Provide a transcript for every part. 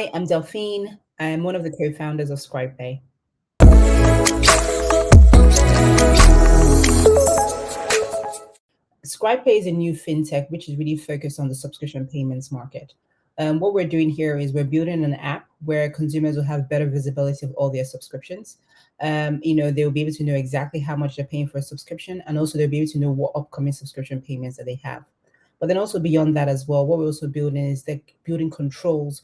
Hi, I'm Delphine. I'm one of the co-founders of Scribe Pay. Scribe Pay is a new fintech which is really focused on the subscription payments market. What we're doing here is we're building an app where consumers will have better visibility of all their subscriptions. They'll be able to know exactly how much they're paying for a subscription, and also they'll be able to know what upcoming subscription payments that they have. But then also beyond that as well, what we're also building is building controls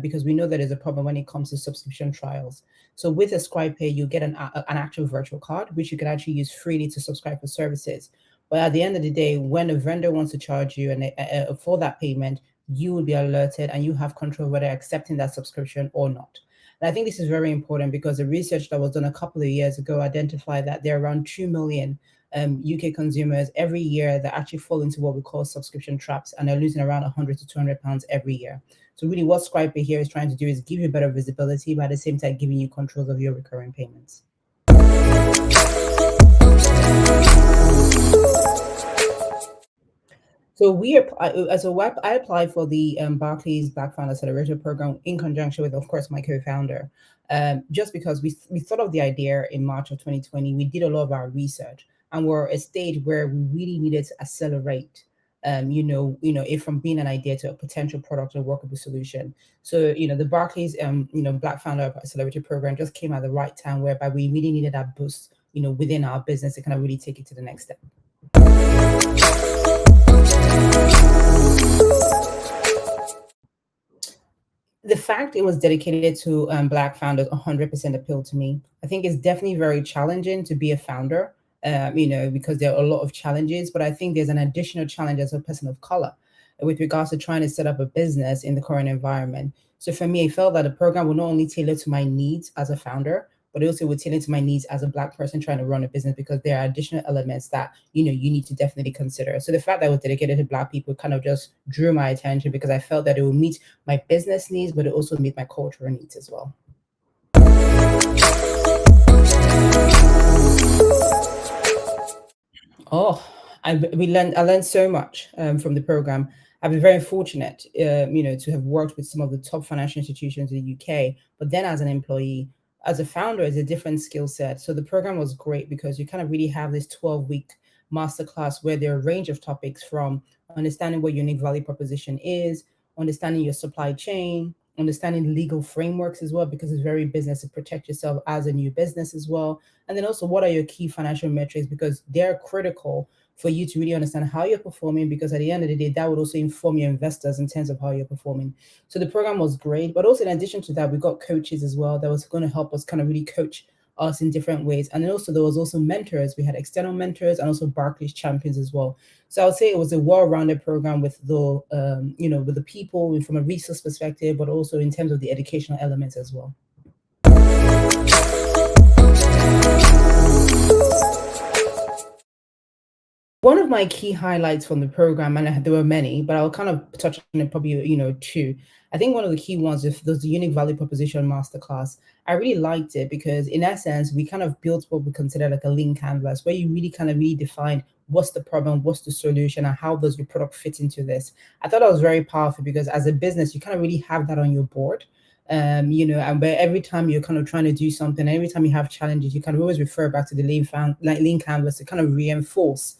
because we know that there's a problem when it comes to subscription trials. So with a Scribe Pay, you get an actual virtual card, which you can actually use freely to subscribe for services. But at the end of the day, when a vendor wants to charge you and for that payment, you will be alerted and you have control whether accepting that subscription or not. And I think this is very important because the research that was done a couple of years ago identified that there are around 2 million UK consumers every year that actually fall into what we call subscription traps, and they're losing around 100 to 200 pounds every year. So really what Scribe Pay here is trying to do is give you better visibility, but at the same time giving you controls of your recurring payments. So I applied for the Barclays Black Founder Accelerator program in conjunction with, of course, my co-founder, just because we thought of the idea in March of 2020. We did a lot of our research, and we're at a stage where we really needed to accelerate, it from being an idea to a potential product or workable solution. So, the Barclays, Black Founder Accelerator program just came at the right time, whereby we really needed that boost, within our business to kind of really take it to the next step. The fact it was dedicated to Black founders 100% appealed to me. I think it's definitely very challenging to be a founder, because there are a lot of challenges, but I think there's an additional challenge as a person of color with regards to trying to set up a business in the current environment. So for me, I felt that the program would not only tailor to my needs as a founder, but also would tailor to my needs as a Black person trying to run a business, because there are additional elements that, you need to definitely consider. So the fact that it was dedicated to Black people kind of just drew my attention because I felt that it would meet my business needs, but it also meet my cultural needs as well. Oh, I learned so much from the program. I've been very fortunate, to have worked with some of the top financial institutions in the UK. But then, as an employee, as a founder, it's a different skill set. So the program was great because you kind of really have this 12-week masterclass where there are a range of topics, from understanding what your unique value proposition is, understanding your supply chain, understanding legal frameworks as well, because it's very business to protect yourself as a new business as well. And then also, what are your key financial metrics? Because they're critical for you to really understand how you're performing, because at the end of the day, that would also inform your investors in terms of how you're performing. So the program was great, but also in addition to that, we got coaches as well that was going to help us kind of really coach us in different ways. And then also there was also mentors. We had external mentors and also Barclays champions as well. So I would say it was a well-rounded program with with the people from a resource perspective, but also in terms of the educational elements as well. One of my key highlights from the program, and there were many, but I'll kind of touch on it probably, two. I think one of the key ones is the unique value proposition masterclass. I really liked it because in essence, we kind of built what we consider like a lean canvas, where you really kind of really define what's the problem, what's the solution, and how does your product fit into this. I thought that was very powerful because as a business, you kind of really have that on your board. And where every time you're kind of trying to do something, every time you have challenges, you kind of always refer back to the lean canvas to kind of reinforce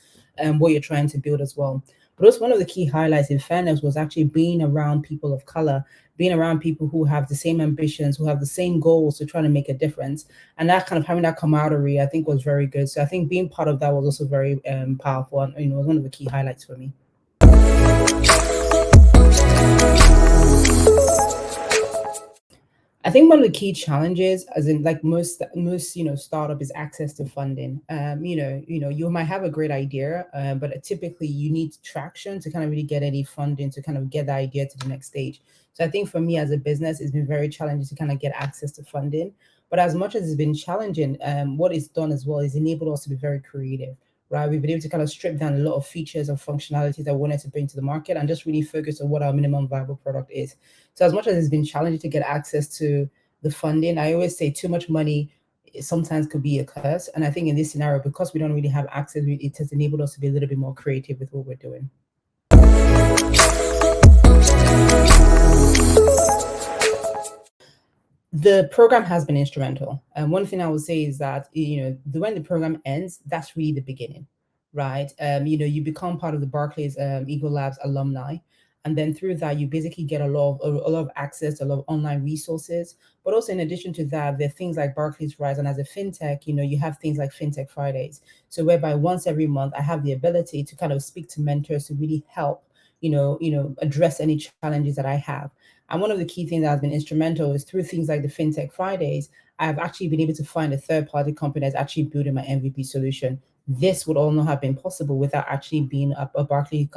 what you're trying to build as well. But also one of the key highlights in fairness was actually being around people of color, being around people who have the same ambitions, who have the same goals to try to make a difference. And that kind of having that camaraderie, I think was very good. So I think being part of that was also very powerful, and was one of the key highlights for me. I think one of the key challenges, as in like most startup, is access to funding. You might have a great idea, but typically you need traction to kind of really get any funding to kind of get the idea to the next stage. So I think for me as a business, it's been very challenging to kind of get access to funding. But as much as it's been challenging, what it's done as well is enabled us to be very creative. Right, we've been able to kind of strip down a lot of features and functionalities that we wanted to bring to the market and just really focus on what our minimum viable product is. So as much as it's been challenging to get access to the funding, I always say too much money sometimes could be a curse. And I think in this scenario, because we don't really have access, it has enabled us to be a little bit more creative with what we're doing. The program has been instrumental. And one thing I would say is that, when the program ends, that's really the beginning, right? You become part of the Barclays Eagle Labs alumni. And then through that, you basically get a lot of access to a lot of online resources. But also, in addition to that, there are things like Barclays Rise. And as a fintech, you have things like Fintech Fridays. So whereby once every month, I have the ability to kind of speak to mentors to really help, address any challenges that I have. And one of the key things that has been instrumental is through things like the FinTech Fridays, I've actually been able to find a third-party company that's actually building my MVP solution. This would all not have been possible without actually being a Barclays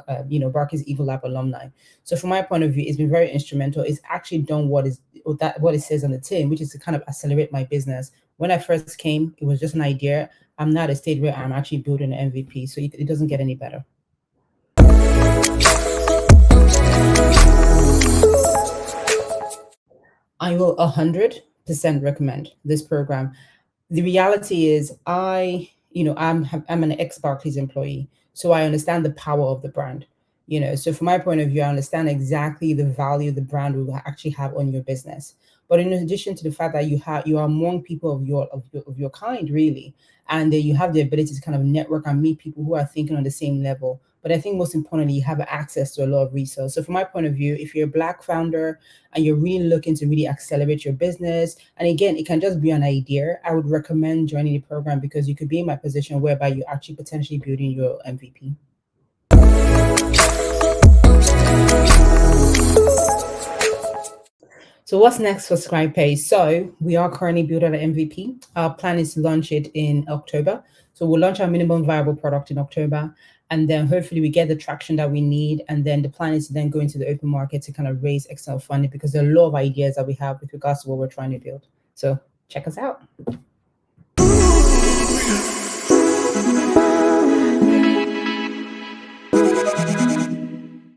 Eagle Lab alumni. So from my point of view, it's been very instrumental. It's actually done what it says on the tin, which is to kind of accelerate my business. When I first came, it was just an idea. I'm now at a stage where I'm actually building an MVP, so it doesn't get any better. I will 100% recommend this program. The reality is, I'm an ex Barclays employee, so I understand the power of the brand. So from my point of view, I understand exactly the value the brand will actually have on your business. But in addition to the fact that you are among people of your kind, really, and you have the ability to kind of network and meet people who are thinking on the same level. But I think most importantly, you have access to a lot of resources. So from my point of view, if you're a Black founder and you're really looking to really accelerate your business, and again, it can just be an idea, I would recommend joining the program because you could be in my position whereby you're actually potentially building your MVP. So what's next for Scribe Pay? So we are currently building an MVP. Our plan is to launch it in October. So we'll launch our minimum viable product in October, and then hopefully we get the traction that we need. And then the plan is to then go into the open market to kind of raise external funding because there are a lot of ideas that we have with regards to what we're trying to build. So check us out.